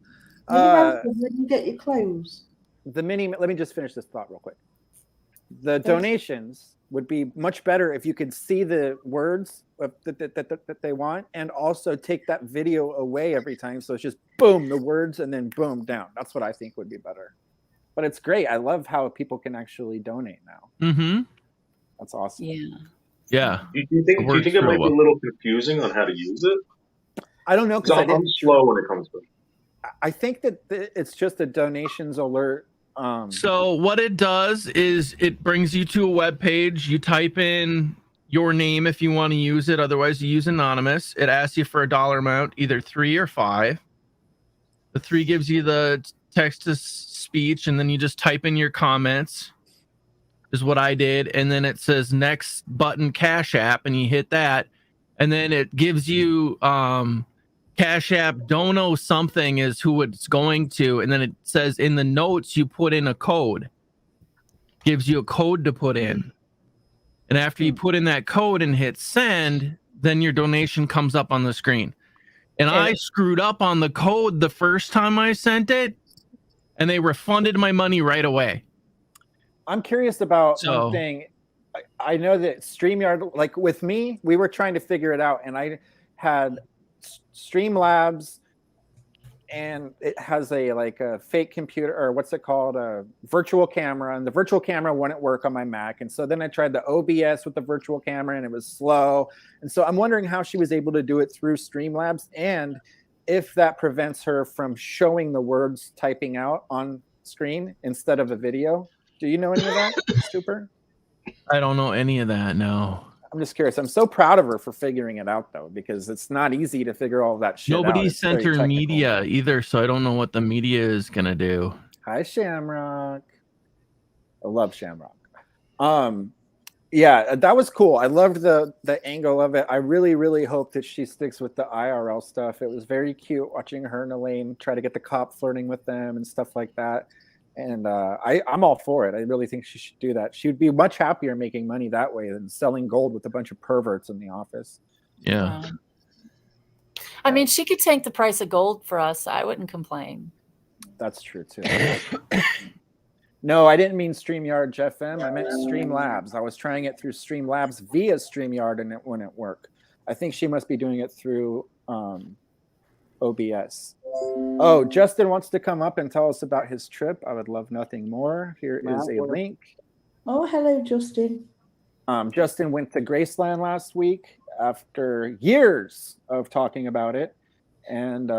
Minnie Manson, when you get your clothes. Let me just finish this thought real quick. The donations would be much better if you could see the words that they want, and also take that video away every time. So it's just boom, the words, and then boom, down. That's what I think would be better. But it's great. I love how people can actually donate now. Mm-hmm. That's awesome. Yeah. Yeah. Do you think works it might real be well. a little confusing on how to use it? I don't know, because I'm slow when it comes to it. I think that it's just a donations alert. So what it does is it brings you to a web page. You type in your name if you want to use it. Otherwise, you use anonymous. It asks you for a dollar amount, either 3 or 5. The 3 gives you the text to speech, and then you just type in your comments. Is what I did, and then it says next button Cash App, and you hit that, and then it gives you Cash App dono something is who it's going to, and then it says in the notes you put in a code. Gives you a code to put in, and after you put in that code and hit send, then your donation comes up on the screen. And I screwed up on the code the first time I sent it, and they refunded my money right away. I'm curious about one thing. I know that StreamYard, like with me, we were trying to figure it out, and I had Streamlabs, and it has a fake computer, or what's it called, a virtual camera, and the virtual camera wouldn't work on my Mac. And so then I tried the OBS with the virtual camera, and it was slow. And so I'm wondering how she was able to do it through Streamlabs, and if that prevents her from showing the words typing out on screen instead of a video. Do you know any of that, Super? I don't know any of that, no. I'm just curious. I'm so proud of her for figuring it out, though, because it's not easy to figure all that shit out. Nobody sent her media either, so I don't know what the media is going to do. Hi, Shamrock. I love Shamrock. Yeah, that was cool. I loved the angle of it. I really, really hope that she sticks with the IRL stuff. It was very cute watching her and Elaine try to get the cop flirting with them and stuff like that. And I'm all for it. I really think she should do that. She would be much happier making money that way than selling gold with a bunch of perverts in the office. Yeah. I mean, she could tank the price of gold for us. I wouldn't complain. That's true, too. No, I didn't mean StreamYard, Jeff M. I meant Streamlabs. I was trying it through Streamlabs via StreamYard, and it wouldn't work. I think she must be doing it through OBS. Oh, Justin wants to come up and tell us about his trip. I would love nothing more. Here is a link. Oh, hello, Justin. Justin went to Graceland last week after years of talking about it, and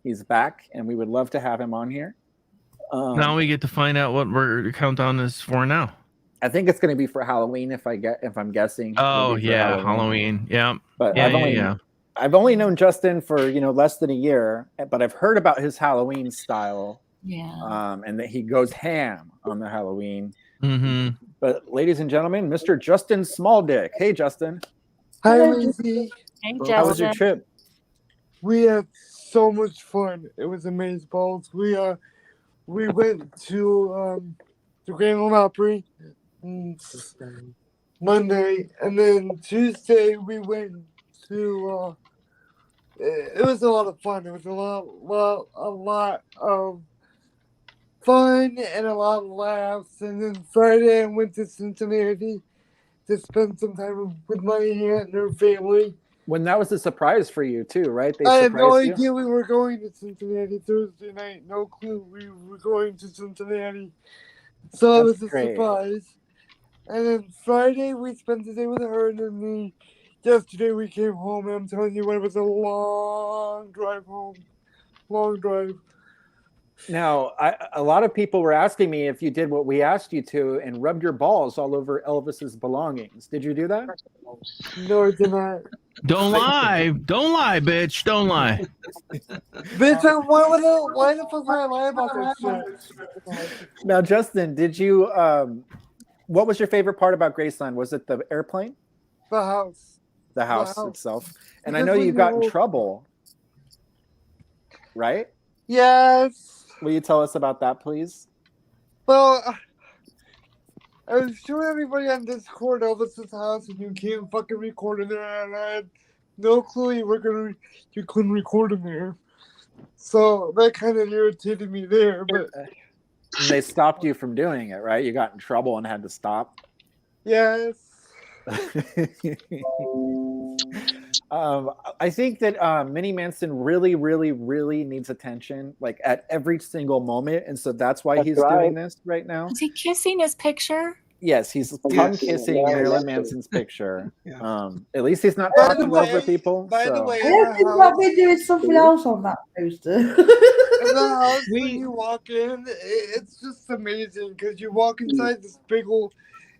he's back, and we would love to have him on here. Now we get to find out what our countdown is for now. I think it's going to be for Halloween if I'm guessing. Oh yeah, Halloween. Yeah. But I've only known Justin for less than a year, but I've heard about his Halloween style. Yeah. And that he goes ham on the Halloween. Mm-hmm. But ladies and gentlemen, Mr. Justin Smalldick. Hey, Justin. Hi, Lindsay. Hey, Justin. How was your trip? We had so much fun. It was amazing balls. We went to the Grand Ole Opry Monday, and then Tuesday we went to. It was a lot of fun. It was a lot of fun and a lot of laughs. And then Friday I went to Cincinnati to spend some time with my aunt and her family. When that was a surprise for you too, right? I had no idea we were going to Cincinnati Thursday night. No clue we were going to Cincinnati. So it was a surprise. And then Friday we spent the day with her, and then yesterday we came home, and I'm telling you, it was a long drive home. Long drive. Now, a lot of people were asking me if you did what we asked you to and rubbed your balls all over Elvis's belongings. Did you do that? No, I did not. Don't lie. Don't lie, bitch. Don't lie. Bitch, why the fuck would I lie about this shit? Now, Justin, did you, what was your favorite part about Graceland? Was it the airplane? The house. The house itself. And I know you got in trouble, right? Yes. Will you tell us about that, please? Well, I was showing everybody on Discord Elvis's house, and you can't fucking record in there, and I had no clue you couldn't record in there. So that kind of irritated me there, but they stopped you from doing it, right? You got in trouble and had to stop. Yes. I think that Minnie Manson really, really, really needs attention, like at every single moment, and so that's why he's doing this right now. Is he kissing his picture? Yes, he's tongue kissing Marilyn Manson's picture. At least he's not talking over people. By the way, I think I'll be doing something else on that poster. The house, when you walk in, it's just amazing because you walk inside this big old.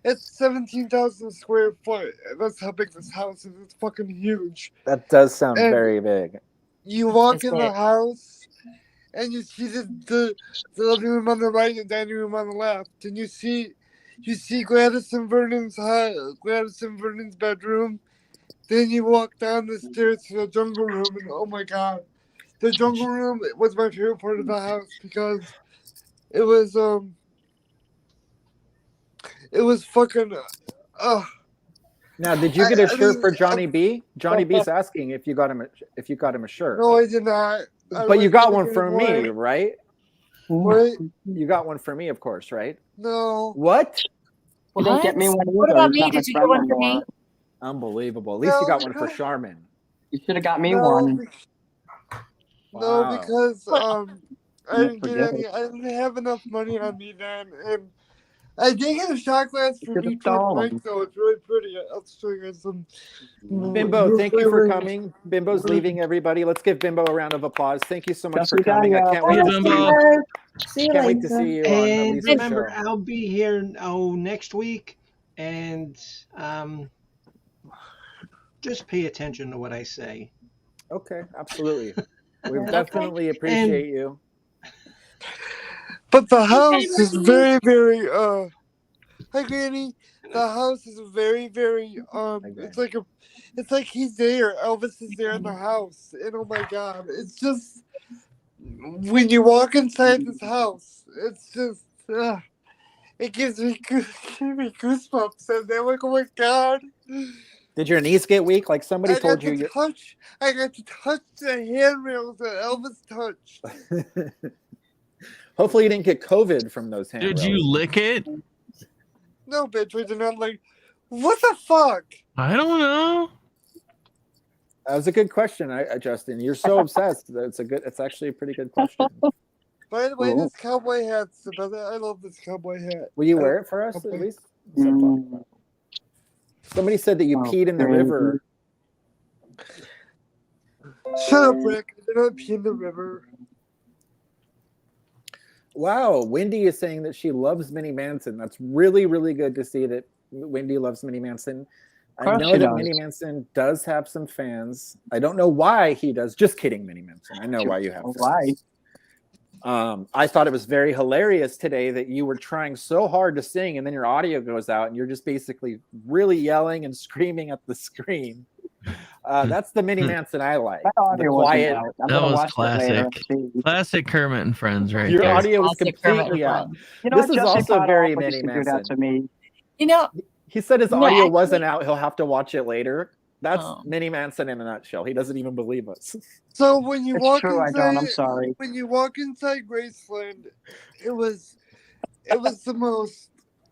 It's 17,000 square foot. That's how big this house is. It's fucking huge. That does sound very big. You walk in the house, and you see the living room on the right and the dining room on the left, and you see Gladys and Vernon's bedroom. Then you walk down the stairs to the jungle room, and oh my god, the jungle room was my favorite part of the house because it was fucking. Now, did you get a shirt for Johnny B? Johnny B's asking if you got him a shirt. No, I did not. But you got one for me, right? What? You got one for me, of course, right? No. What? You didn't get me one What either. about He's me? not my Did you get friend one for anymore. me? Unbelievable. At least you got one for Charmin. You should have got me No, one. No, Wow. because I didn't get forget any. I didn't have enough money on me then, and I did get a shot glass for Should've me stolen. Mike, so it's really pretty. I'll show you guys some. Bimbo, thank you for coming. Bimbo's leaving, everybody. Let's give Bimbo a round of applause. Thank you so much for coming. I can't wait. Can't wait to see you on the And Lisa remember, show. I'll be here next week, and just pay attention to what I say. Okay, absolutely. We definitely appreciate you. But the house is very, very. Hi, Granny. The house is very, very. It's like he's there. Elvis is there in the house, and oh my God, it's just when you walk inside this house, it's just. It gives me goosebumps, and they're like, oh my God. Did your knees get weak? Like somebody told you. I got to touch the handrails that Elvis touched. Hopefully you didn't get COVID from those handrails. Did you lick it? No, bitch, we did not like. What the fuck? I don't know. That was a good question, Justin. You're so obsessed. It's actually a pretty good question. By the way, this cowboy hat's I love this cowboy hat. Will you wear it for us at least? Somebody said that you peed in the river. Shut up, Rick. I did not pee in the river. Wow, Wendy is saying that she loves Minnie Manson. That's really, really good to see that Wendy loves Minnie Manson. I know that Minnie Manson does have some fans. I don't know why he does. Just kidding, Minnie Manson. I know why you have fans. Why? I thought it was very hilarious today that you were trying so hard to sing and then your audio goes out and you're just basically really yelling and screaming at the screen. That's the Minnie Manson I like. The quiet. That was classic. Classic Kermit and Friends, right? Your there. audio was completely out. You know this what, is Jesse also Potter very always Minnie used to do Manson. that to me. You know, he said his No, audio actually- wasn't out. He'll have to watch it later. That's Minnie Manson in a nutshell. He doesn't even believe us. So when you It's walk true, I inside, don't. I'm sorry. When you walk inside Graceland, it was the most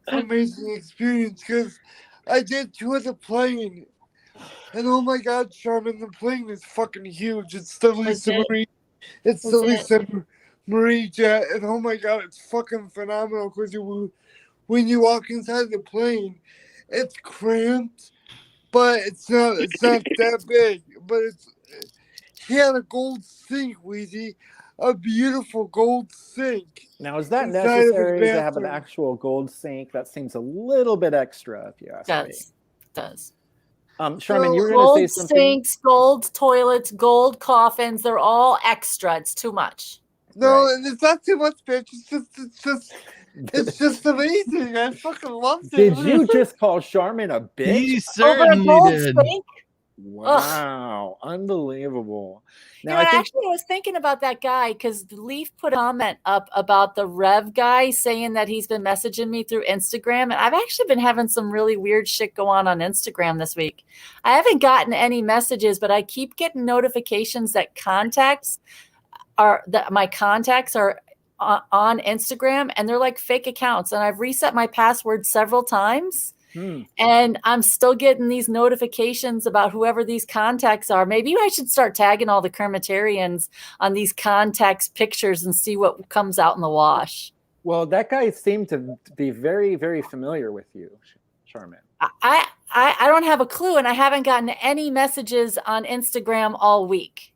amazing experience because I did tour the plane, and oh my God, Charmin, the plane is fucking huge. It's the Lisa Marie. It's the Lisa Marie jet, and oh my God, it's fucking phenomenal because when you walk inside the plane, it's cramped, but it's not that big. But he had a gold sink, Weezy, a beautiful gold sink. Now, is that inside of his necessary to have an bathroom. actual gold sink? That seems a little bit extra, if you ask me. Does. Sherman, you were going to say Gold something. sinks, gold toilets, gold coffins, they're all extra. It's too much. No, it's not too much, bitch. It's just amazing. I fucking loved it. Did you just call Charmin a bitch? He certainly did. Wow, unbelievable. Now, I was thinking about that guy because Leaf put a comment up about the Rev guy saying that he's been messaging me through Instagram. And I've actually been having some really weird shit go on Instagram this week. I haven't gotten any messages, but I keep getting notifications that my contacts are on Instagram and they're like fake accounts. And I've reset my password several times. And I'm still getting these notifications about whoever these contacts are. Maybe I should start tagging all the Kermitarians on these contacts pictures and see what comes out in the wash. Well, that guy seemed to be very, very familiar with you, Charmin. I don't have a clue, and I haven't gotten any messages on Instagram all week.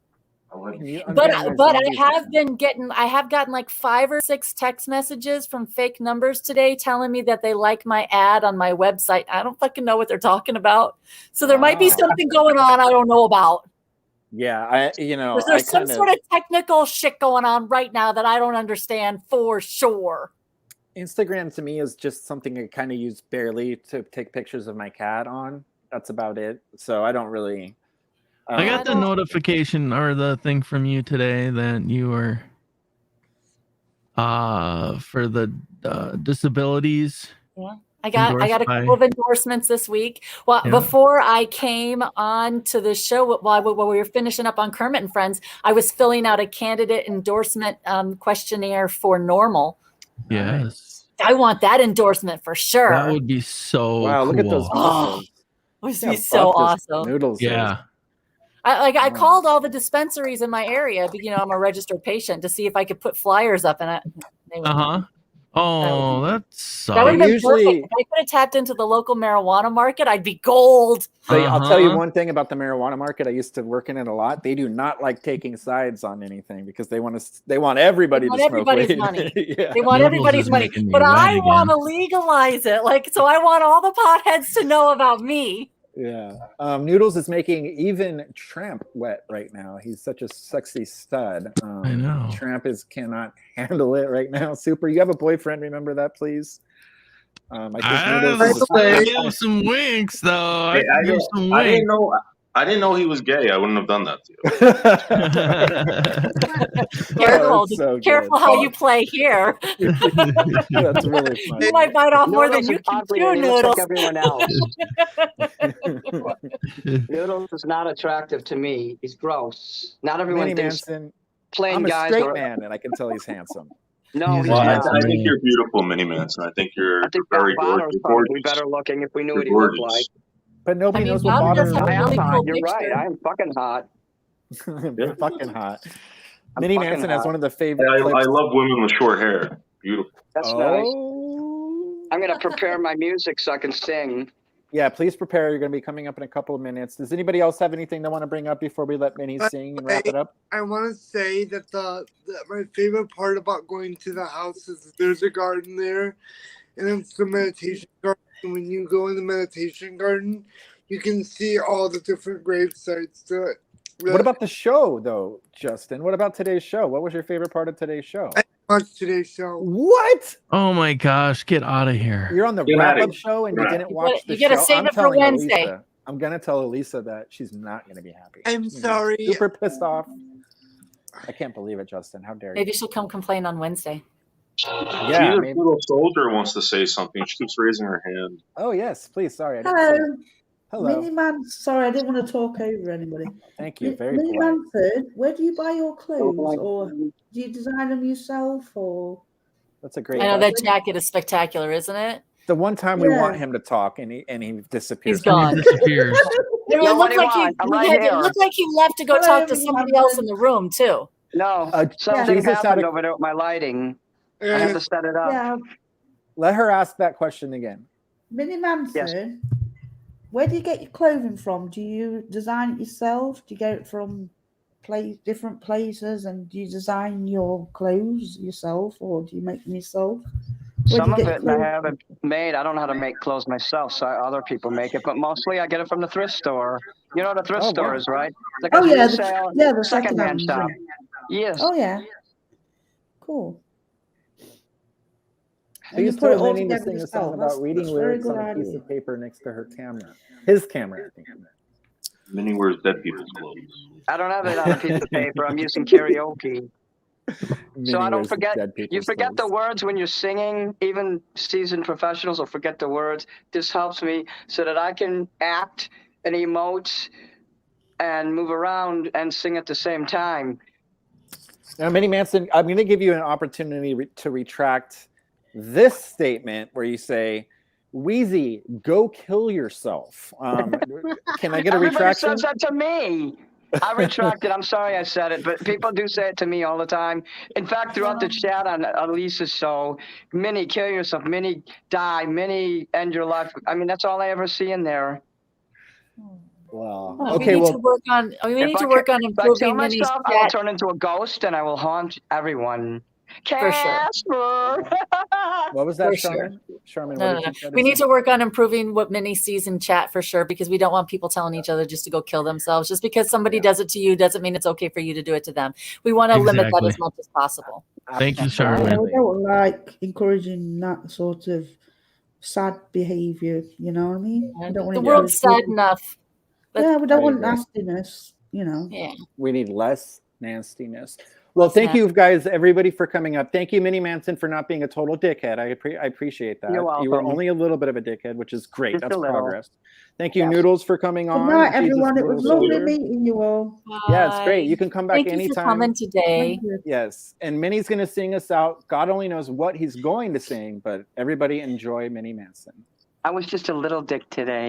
But I have gotten like 5 or 6 text messages from fake numbers today telling me that they like my ad on my website. I don't fucking know what they're talking about. So there might be something going on I don't know about. Yeah, there's some sort of technical shit going on right now that I don't understand for sure. Instagram to me is just something I kind of use barely to take pictures of my cat on. That's about it. So I don't really. I got the notification or the thing from you today that you were for the disabilities. Yeah. I got a couple of endorsements this week. Well, before I came on to the show, while we were finishing up on Kermit and Friends, I was filling out a candidate endorsement questionnaire for Normal. Yes. I want that endorsement for sure. That would be so wow, cool. look at those muscles. It would be so awesome. Noodles. Yeah. I called all the dispensaries in my area, but I'm a registered patient, to see if I could put flyers up, and Oh, that sucks. That would have been perfect. If I could have tapped into the local marijuana market, I'd be gold. So I'll tell you one thing about the marijuana market. I used to work in it a lot. They do not like taking sides on anything because they want everybody to smoke everybody's weed. money. Yeah. They want everybody's money. But I want to legalize it. So I want all the potheads to know about me. Yeah. Noodles is making even Tramp wet right now. He's such a sexy stud. I know. Tramp cannot handle it right now. Super. You have a boyfriend, remember that, please? I give him some winks, though. Hey, I didn't know he was gay. I wouldn't have done that to you. Careful, careful how you play here. That's really funny. You might bite off more than you can chew, Noodles. Like everyone else. Noodles is not attractive to me. He's gross. Not everyone thinks plain guys. I'm a straight man, and I can tell he's handsome. No, he's I not. think you're beautiful, Minnie Manson. I think you're very gorgeous. Probably better looking if we knew what he looked like. But nobody knows what modern. I am hot. You're right. I am fucking hot. You're fucking hot. Minnie Manson has one of the favorite. I love women with short hair. Beautiful. That's nice. I'm gonna prepare my music so I can sing. Yeah, please prepare. You're going to be coming up in a couple of minutes. Does anybody else have anything they want to bring up before we let Minnie sing and wrap it up? I want to say that my favorite part about going to the house is there's a garden there, and it's the meditation garden. And when you go in the meditation garden, you can see all the different grave sites. What about the show, though, Justin? What about today's show? What was your favorite part of today's show? I watched today's show. What? Oh my gosh, get out of here. You're on the wrap-up show and you didn't watch the show? You got to save it for Wednesday. Elisa, I'm going to tell Elisa that she's not going to be happy. I'm sorry. Super pissed off. I can't believe it, Justin. How dare you? Maybe she'll come complain on Wednesday. Yeah, This little soldier wants to say something. She keeps raising her hand. Oh, yes, please. Sorry. Hello. Hello. Minnie Man, sorry, I didn't want to talk over anybody. Thank you. Very Minnie polite. Manford, where do you buy your clothes? Or do you design them yourself? Or That's a great I know question. that jacket is spectacular, isn't it? The one time we want him to talk and he disappears. He's gone. He disappears. It looked like he left to go talk to somebody else in the room too. No, something Jesus happened over there with my lighting. I have to set it up. Yeah. Let her ask that question again. Minnie Manford, where do you get your clothing from? Do you design it yourself? Do you get it from different places? And do you design your clothes yourself, or do you make them yourself? Some of it I have it made. I don't know how to make clothes myself, so other people make it. But mostly I get it from the thrift store. You know what a thrift store is, right? Like the secondhand shop. Yes. Oh yeah. Cool. Please tell Minnie to sing a song about reading lyrics on a piece of paper next to her camera. His camera, I think. Minnie wears dead people's clothes. I don't have it on a piece of paper. I'm using karaoke. So I don't forget. You forget the words when you're singing. Even seasoned professionals will forget the words. This helps me so that I can act and emote and move around and sing at the same time. Now, Minnie Manson, I'm going to give you an opportunity to retract this statement where you say, Wheezy, go kill yourself. Can I get a retraction? Everybody says that to me. I retracted. I'm sorry I said it, but people do say it to me all the time. In fact, throughout the chat on Elisa's show, Minnie, kill yourself. Minnie, die. Minnie, end your life. I mean, that's all I ever see in there. Wow. Okay, we need to work on. We need to work on improving Minnie's chat. I will turn into a ghost and I will haunt everyone. For sure. What was that, Charmin? Charmin, No. We need to work on improving what Minnie sees in chat for sure, because we don't want people telling each other just to go kill themselves. Just because somebody does it to you doesn't mean it's okay for you to do it to them. We want to limit that as much as possible. Thank you, Charmin. We don't like encouraging that sort of sad behavior. You know what I mean? We don't want the world's sad enough. Yeah, we don't want nastiness. You know. Yeah. We need less nastiness. Well, thank you guys, everybody, for coming up. Thank you, Minnie Manson, for not being a total dickhead. I appreciate that. You're welcome. You were only a little bit of a dickhead, which is great. Just That's a little. progress. Thank you, Noodles, for coming on. Good night, Jesus everyone. It was Little lovely Soldier. meeting you all. Yeah, it's great. You can come back Thank anytime. you for coming today. Yes, and Minnie's going to sing us out. God only knows what he's going to sing, but everybody enjoy Minnie Manson. I was just a little dick today.